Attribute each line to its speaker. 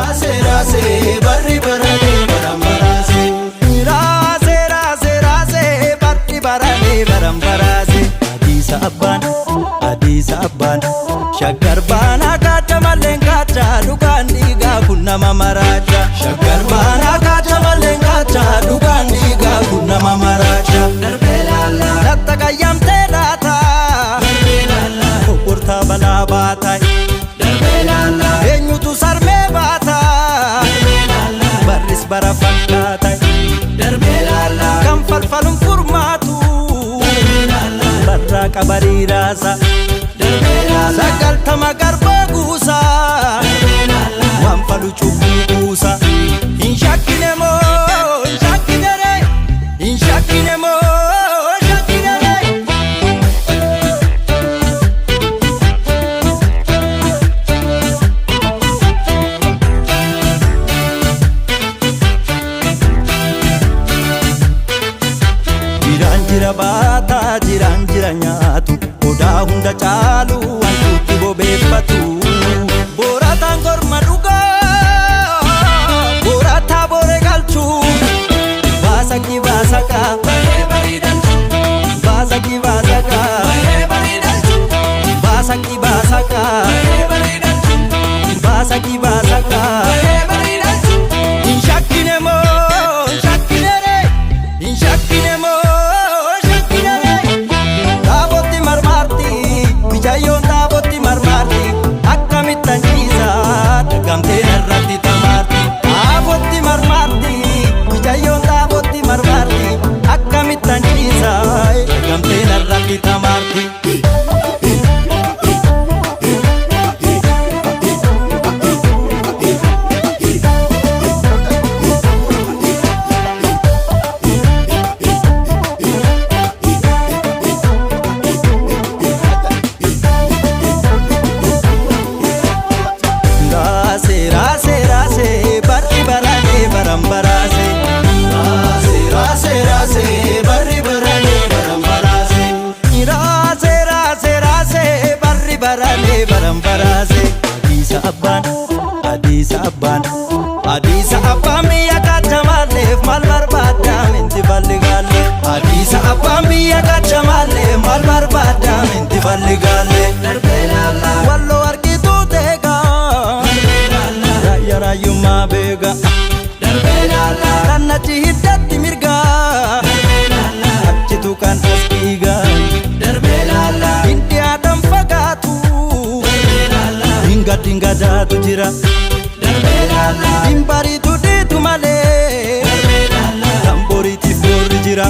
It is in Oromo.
Speaker 1: Rase rase barri barane baram barase.
Speaker 2: Rase rase rase barri barane baram barase. Addis Abban Shaggar bana kacha malen kacha dukan diga kunna mamaracha. Shaggar bana kacha malen kacha dukan diga kunna mamaracha.
Speaker 1: Darbelala
Speaker 2: Latta kayam te data
Speaker 1: darbelala
Speaker 2: Kurta bala batai
Speaker 1: darbelala
Speaker 2: Enyutu sarme bata
Speaker 1: darbelala
Speaker 2: Barris barafan katai
Speaker 1: darbelala
Speaker 2: Kam falfalum furmatu
Speaker 1: darbelala
Speaker 2: Barra kabari rasa
Speaker 1: darbelala
Speaker 2: Sagal tama garba gusa
Speaker 1: darbelala
Speaker 2: Wan falu chubu gusa Inshakine mo Inshakine re Inshakine mo Inshakine re Jiran bata jiran nyatu Oda hunda chalu antutti bobeeffatu Boratan korma dhuga Borata bore galchu Basaki basaka
Speaker 1: bare baridal
Speaker 2: Basaki basaka
Speaker 1: bare baridal
Speaker 2: Basaki basaka
Speaker 1: bare baridal
Speaker 2: Basaki basaka
Speaker 1: bare baridal
Speaker 2: Inshakine mo Inshakine re Inshakine mo Inshakine re Taaboti marmarti Bijayoon taaboti marmarti Akkamittan ciisa Dagamteen irratti tamarti Taaboti marmarti Bijayoon taaboti marmarti Akkamittan ciisa Dagamteen irratti tamarti Rase rase barri barane baram barase.
Speaker 1: rase rase barri barane baram barase.
Speaker 2: Rase rase rase barri barane baram barase. Addis Abban biyya kacha maleef mal barbaadam inti balligaalle. Addis Abban biyya kacha maleef mal barbaadam inti balligaalle.
Speaker 1: Darbelala
Speaker 2: Wallo argituu teega
Speaker 1: darbelala
Speaker 2: raayya raayyummaa beega.
Speaker 1: darbelala
Speaker 2: Rannachi hiddatti mirga
Speaker 1: darbelala
Speaker 2: achitu kan as dhiiga.
Speaker 1: darbelala
Speaker 2: Hindi adam fagaatu
Speaker 1: darbelala
Speaker 2: dinga daatu jira.
Speaker 1: darbelala
Speaker 2: Dimbariitu dhiitu malee
Speaker 1: darbelala
Speaker 2: tamboriitiif boorri jira.